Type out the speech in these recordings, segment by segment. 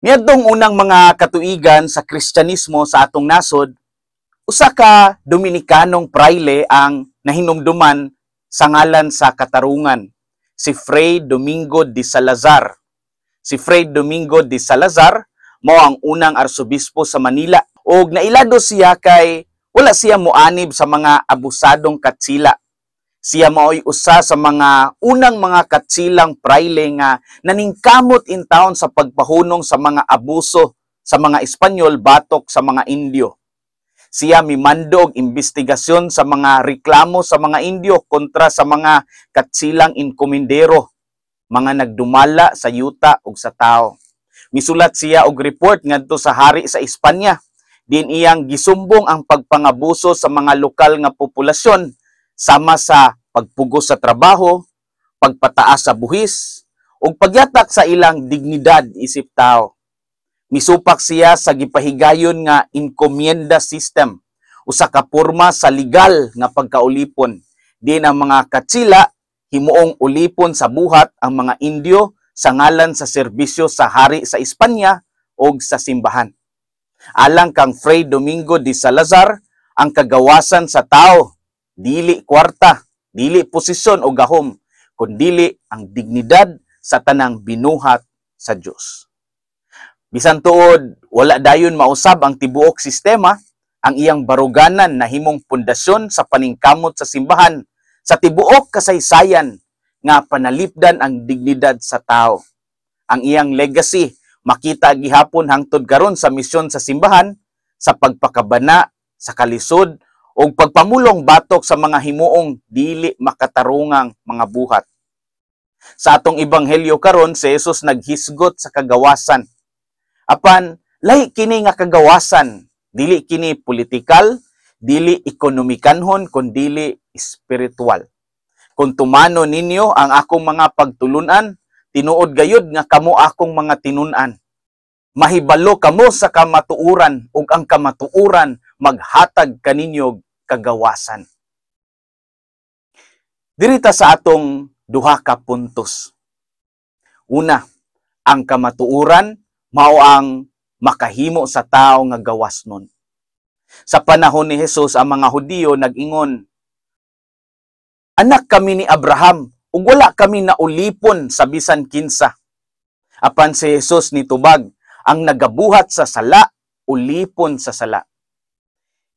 Niadtong unang mga katuigan sa Kristyanismo sa atong nasod, usa ka Dominikanong praile ang nahinumduman sa ngalan sa katarungan, si Fray Domingo de Salazar. Si Fray Domingo de Salazar mao ang unang arsobispo sa Manila ug nailado siya kay wala siya moanib sa mga abusadong katsila. Siya mao'y usa sa mga unang mga katsilang praile nga naningkamot in taon sa pagpahunong sa mga abuso sa mga Espanyol batok sa mga Indio. Siya mimando og investigasyon sa mga reklamo sa mga Indio kontra sa mga katsilang inkomendero, mga nagdumala sa yuta ug sa tao. Misulat siya og report ngadto sa hari sa Espanya, din iyang gisumbong ang pagpangabuso sa mga lokal nga populasyon sama sa pagpugos sa trabaho, pagpataas sa buhis, ug pagyatak sa ilang dignidad isip tao. Misupak siya sa gipahigayon nga encomienda system, usa ka porma sa legal nga pagkaulipon. Din ang mga katsila himuong ulipon sa buhat ang mga Indio sa ngalan sa serbisyo sa hari sa Espanya ug sa simbahan. Alang kang Fray Domingo de Salazar, ang kagawasan sa tao dili kwarta, dili posisyon o gahom, kundi ang dignidad sa tanang binuhat sa Dios. Bisan tuod wala dayon mausab ang tibuok sistema, ang iyang baruganan na himong pundasyon sa paningkamot sa simbahan sa tibuok kasaysayan nga panalipdan ang dignidad sa tao. Ang iyang legacy makita gihapon hangtod karon sa misyon sa simbahan, sa pagpakabana, sa kalisod, o pagpamulong batok sa mga himuong dili makatarungang mga buhat. Sa atong ebanghelyo karon, si Jesus naghisgot sa kagawasan. Apan, lahi kini nga kagawasan, dili kini politikal, dili ekonomikanhon, kundi espiritual. Kung tumano ninyo ang akong mga pagtulunan, tinuod gayud nga kamo akong mga tinunan. Mahibalo kamo sa kamatuuran, ug ang kamatuuran maghatag kaninyo kagawasan. Dirita sa atong duha ka puntos. Una, ang kamatuuran mao ang makahimo sa tao nga gawasnon. Sa panahon ni Jesus, ang mga Hudiyo nag-ingon, anak kami ni Abraham, ug wala kami naulipon sa bisan kinsa. Apan si Jesus nitubag, ang nagabuhat sa sala, ulipon sa sala.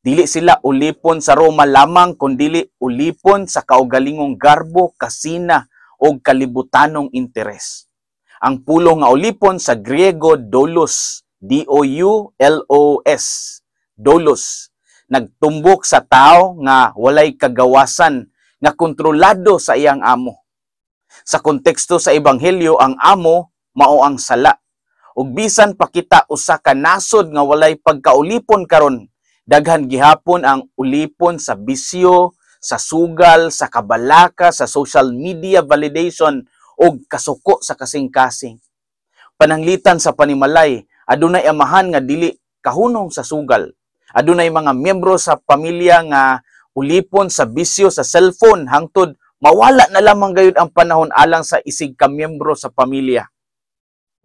Dili sila ulipon sa Roma lamang, kundi ulipon sa kaugalingong garbo, kasina, o kalibutanong interes. Ang pulong nga ulipon sa Griego, doulos, D-O-U-L-O-S, doulos, nagtumbok sa tao nga walay kagawasan, nga kontrolado sa iyang amo. Sa konteksto sa ebanghelyo, ang amo mao ang sala. Ug bisan pa kita usa ka nasod nga walay pagkaulipon karon, daghan gihapon ang ulipon sa bisyo, sa sugal, sa kabalaka, sa social media validation ug kasuko sa kasing-kasing. Pananglitan sa panimalay, adunay amahan nga dili kahunong sa sugal. Adunay mga miyembro sa pamilya nga ulipon sa bisyo sa cellphone hangtod mawala na lamang gayud ang panahon alang sa isig ka miyembro sa pamilya.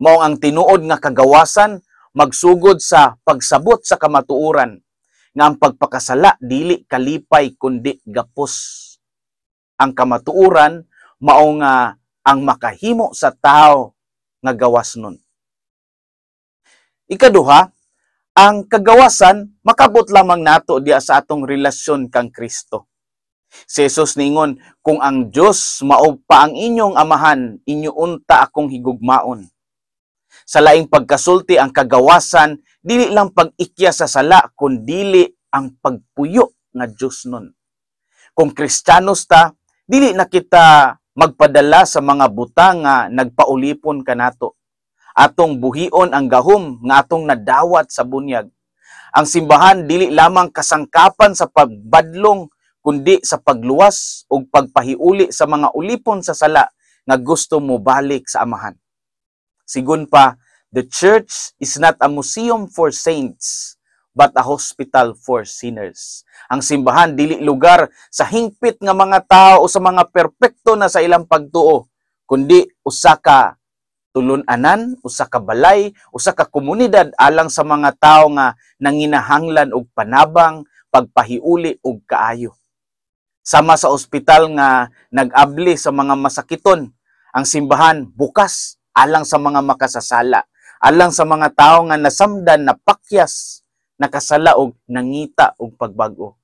Mao ang tinuod nga kagawasan magsugod sa pagsabot sa kamatuoran nga ang pagpakasala dili kalipay kundi gapos. Ang kamatuoran mao nga ang makahimo sa tao nga gawasnon. Ikaduha, ang kagawasan makabot lamang nato diya sa atong relasyon kang Kristo. Si Jesus ningon, kung ang Dios mao pa ang inyong amahan, inyo unta akong higugmaon. Sa laing pagkasulti ang kagawasan, dili lang pag-ikya sa sala, kundi ang pagpuyo nga Diyos nun. Kung Kristiyanos ta, dili na kita magpadala sa mga butang nga nagpaulipon kanato. Atong buhion ang gahom nga atong nadawat sa bunyag. Ang simbahan dili lamang kasangkapan sa pagbadlong, kundi sa pagluwas o pagpahiuli sa mga ulipon sa sala nga gusto mo balik sa amahan. Sigun pa, the church is not a museum for saints, but a hospital for sinners. Ang simbahan dili lugar sa hingpit nga mga tao o sa mga perpekto na sa ilang pagtuo, kundi usa ka tulun-anan, usa ka balay, usa ka komunidad alang sa mga tawo nga nanginahanglan og panabang, pagpahiuli og kaayo. Sama sa ospital nga nag-abli sa mga masakiton, ang simbahan bukas alang sa mga makasasala, alang sa mga tawo nga nasamdan, napakyas, nakasala og nangita og pagbago.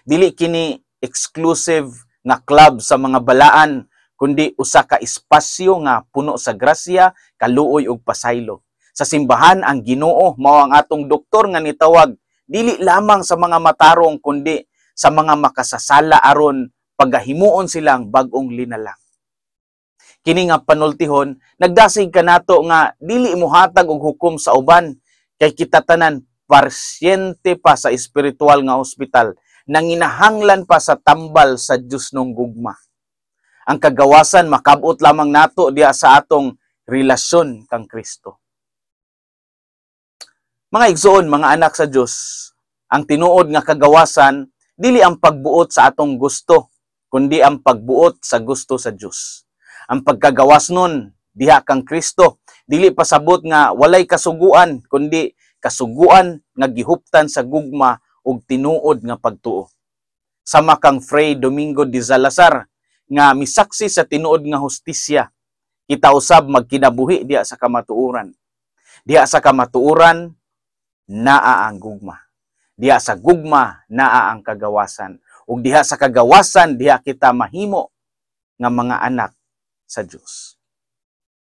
Dili kini exclusive nga club sa mga balaan, kundi usa ka espasyo nga puno sa grasya, kaluoy ug pasaylo. Sa simbahan ang Ginoo mao ang atong doktor nga nitawag dili lamang sa mga matarong kundi sa mga makasasala aron pagahimuon silang bag-ong linalang. Kini nga panultihon, nagdasig kanato nga dili mohatag og hukom sa uban kay kita tanan pasyente pa sa espiritual nga ospital, nanginahanglan pa sa tambal sa Dios nung gugma. Ang kagawasan makabot lamang nato diya sa atong relasyon kang Kristo. Mga igsoon, mga anak sa Dios, ang tinuod nga kagawasan dili ang pagbuot sa atong gusto, kundi ang pagbuot sa gusto sa Dios. Ang pagkagawas nun diha kang Kristo, dili pasabot nga walay kasuguan, kundi kasuguan nga gihuptan sa gugma ug tinuod nga pagtuo. Sama kang Fray Domingo de Salazar nga misaksi sa tinuod nga hustisya, kita usab magkinabuhi diha sa kamatuoran. Diha sa kamatuoran naa ang gugma. Diha sa gugma naa ang kagawasan. Ug diha sa kagawasan diha kita mahimo nga mga anak sa Dios.